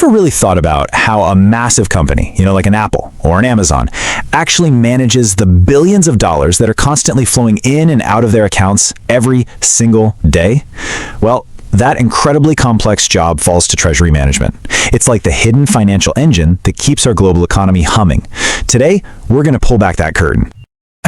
Ever really thought about how a massive company, like an Apple or an Amazon, actually manages the billions of dollars that are constantly flowing in and out of their accounts every single day? Well, that incredibly complex job falls to Treasury management. It's like the hidden financial engine that keeps our global economy humming. Today, we're going to pull back that curtain.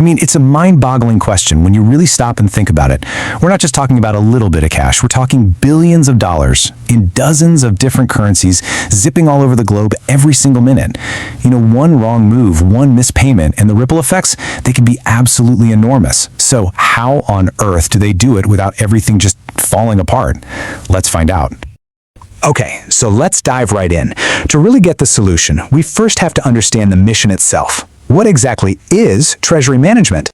It's a mind-boggling question when you really stop and think about it. We're not just talking about a little bit of cash. We're talking billions of dollars in dozens of different currencies zipping all over the globe every single minute. One wrong move, one mispayment, and the ripple effects, they can be absolutely enormous. So how on earth do they do it without everything just falling apart? Let's find out. Okay, so let's dive right in. To really get the solution, we first have to understand the mission itself. What exactly is Treasury management?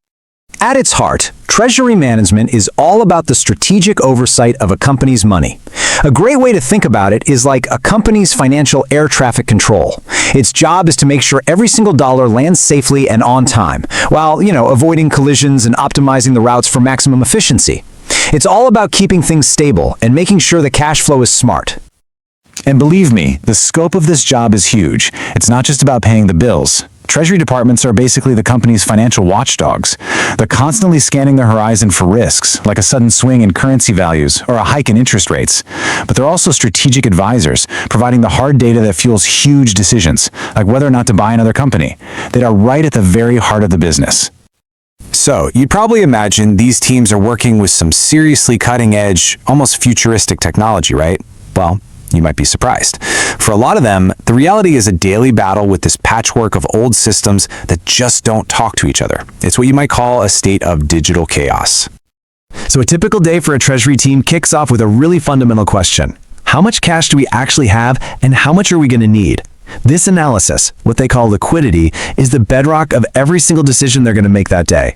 At its heart, Treasury management is all about the strategic oversight of a company's money. A great way to think about it is like a company's financial air traffic control. Its job is to make sure every single dollar lands safely and on time, while, avoiding collisions and optimizing the routes for maximum efficiency. It's all about keeping things stable and making sure the cash flow is smart. And believe me, the scope of this job is huge. It's not just about paying the bills. Treasury departments are basically the company's financial watchdogs. They're constantly scanning the horizon for risks, like a sudden swing in currency values or a hike in interest rates. But they're also strategic advisors, providing the hard data that fuels huge decisions, like whether or not to buy another company, that are right at the very heart of the business. So, you'd probably imagine these teams are working with some seriously cutting-edge, almost futuristic technology, right? Well, you might be surprised. For a lot of them, the reality is a daily battle with this patchwork of old systems that just don't talk to each other. It's what you might call a state of digital chaos. So a typical day for a Treasury team kicks off with a really fundamental question. How much cash do we actually have, and how much are we going to need? This analysis, what they call liquidity, is the bedrock of every single decision they're going to make that day.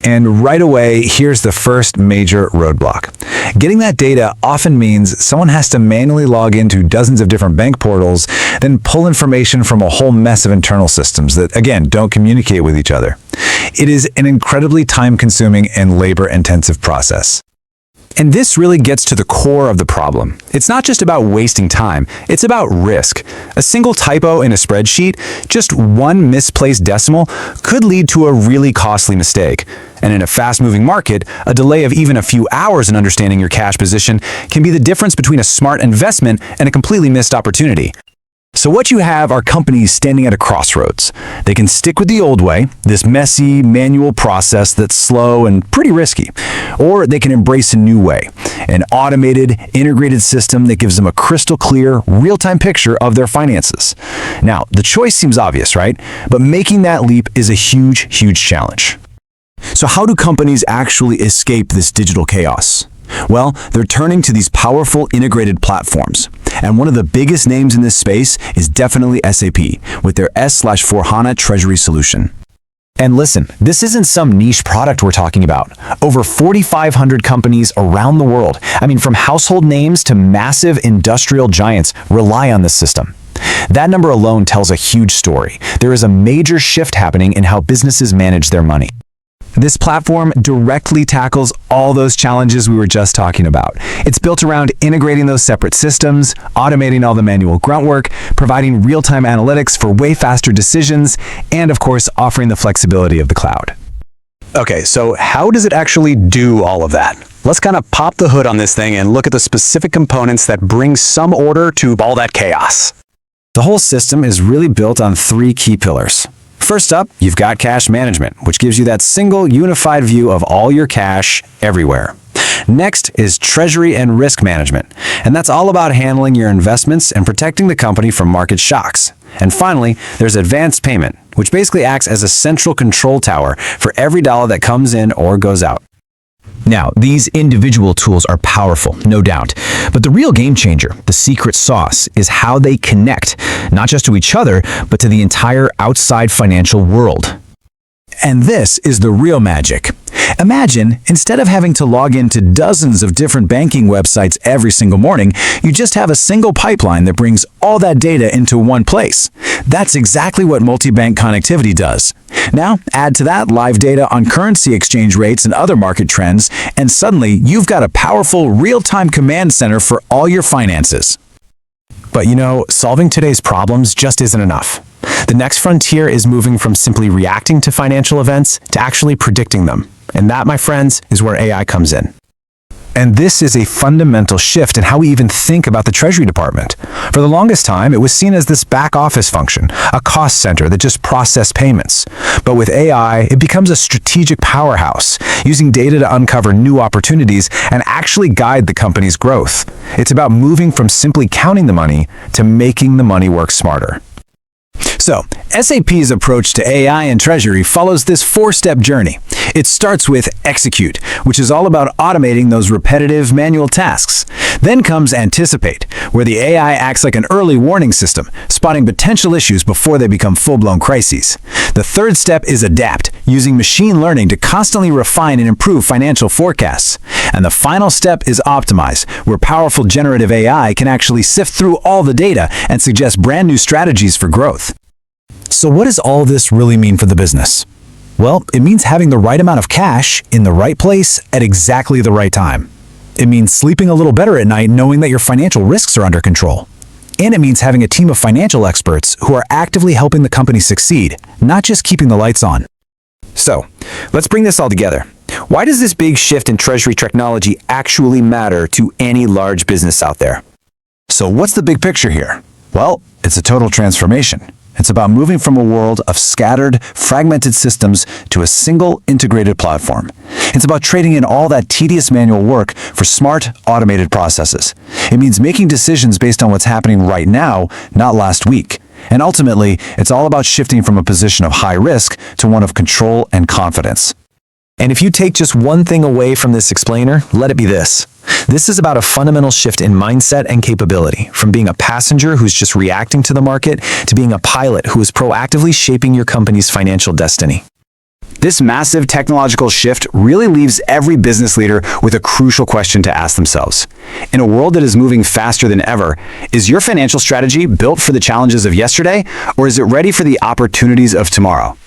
And right away, here's the first major roadblock. Getting that data often means someone has to manually log into dozens of different bank portals, then pull information from a whole mess of internal systems that, again, don't communicate with each other. It is an incredibly time-consuming and labor-intensive process. And this really gets to the core of the problem. It's not just about wasting time, it's about risk. A single typo in a spreadsheet, just one misplaced decimal, could lead to a really costly mistake. And in a fast-moving market, a delay of even a few hours in understanding your cash position can be the difference between a smart investment and a completely missed opportunity. So what you have are companies standing at a crossroads. They can stick with the old way, this messy, manual process that's slow and pretty risky. Or they can embrace a new way, an automated, integrated system that gives them a crystal clear, real-time picture of their finances. Now, the choice seems obvious, right? But making that leap is a huge, huge challenge. So how do companies actually escape this digital chaos? Well, they're turning to these powerful integrated platforms. And one of the biggest names in this space is definitely SAP, with their S4HANA Treasury solution. And listen, this isn't some niche product we're talking about. Over 4,500 companies around the world, from household names to massive industrial giants, rely on this system. That number alone tells a huge story. There is a major shift happening in how businesses manage their money. This platform directly tackles all those challenges we were just talking about. It's built around integrating those separate systems, automating all the manual grunt work, providing real-time analytics for way faster decisions, and of course, offering the flexibility of the cloud. Okay, so how does it actually do all of that? Let's kind of pop the hood on this thing and look at the specific components that bring some order to all that chaos. The whole system is really built on three key pillars. First up, you've got cash management, which gives you that single unified view of all your cash everywhere. Next is treasury and risk management, and that's all about handling your investments and protecting the company from market shocks. And finally, there's advanced payment, which basically acts as a central control tower for every dollar that comes in or goes out. Now, these individual tools are powerful, no doubt, but the real game changer, the secret sauce, is how they connect, not just to each other, but to the entire outside financial world. And this is the real magic. Imagine, instead of having to log into dozens of different banking websites every single morning, you just have a single pipeline that brings all that data into one place. That's exactly what multi-bank connectivity does. Now, add to that live data on currency exchange rates and other market trends, and suddenly you've got a powerful real-time command center for all your finances. But you know, solving today's problems just isn't enough. The next frontier is moving from simply reacting to financial events to actually predicting them. And that, my friends, is where AI comes in. And this is a fundamental shift in how we even think about the Treasury Department. For the longest time, it was seen as this back office function, a cost center that just processed payments. But with AI, it becomes a strategic powerhouse, using data to uncover new opportunities and actually guide the company's growth. It's about moving from simply counting the money to making the money work smarter. So, SAP's approach to AI and Treasury follows this four-step journey. It starts with execute, which is all about automating those repetitive manual tasks. Then comes anticipate, where the AI acts like an early warning system, spotting potential issues before they become full-blown crises. The third step is adapt, using machine learning to constantly refine and improve financial forecasts. And the final step is optimize, where powerful generative AI can actually sift through all the data and suggest brand new strategies for growth. So what does all this really mean for the business? Well, it means having the right amount of cash in the right place at exactly the right time. It means sleeping a little better at night knowing that your financial risks are under control. And it means having a team of financial experts who are actively helping the company succeed, not just keeping the lights on. So, let's bring this all together. Why does this big shift in Treasury technology actually matter to any large business out there? So what's the big picture here? Well, it's a total transformation. It's about moving from a world of scattered, fragmented systems to a single, integrated platform. It's about trading in all that tedious manual work for smart, automated processes. It means making decisions based on what's happening right now, not last week. And ultimately, it's all about shifting from a position of high risk to one of control and confidence. And if you take just one thing away from this explainer, let it be this. This is about a fundamental shift in mindset and capability, from being a passenger who's just reacting to the market to being a pilot who is proactively shaping your company's financial destiny. This massive technological shift really leaves every business leader with a crucial question to ask themselves. In a world that is moving faster than ever, is your financial strategy built for the challenges of yesterday, or is it ready for the opportunities of tomorrow?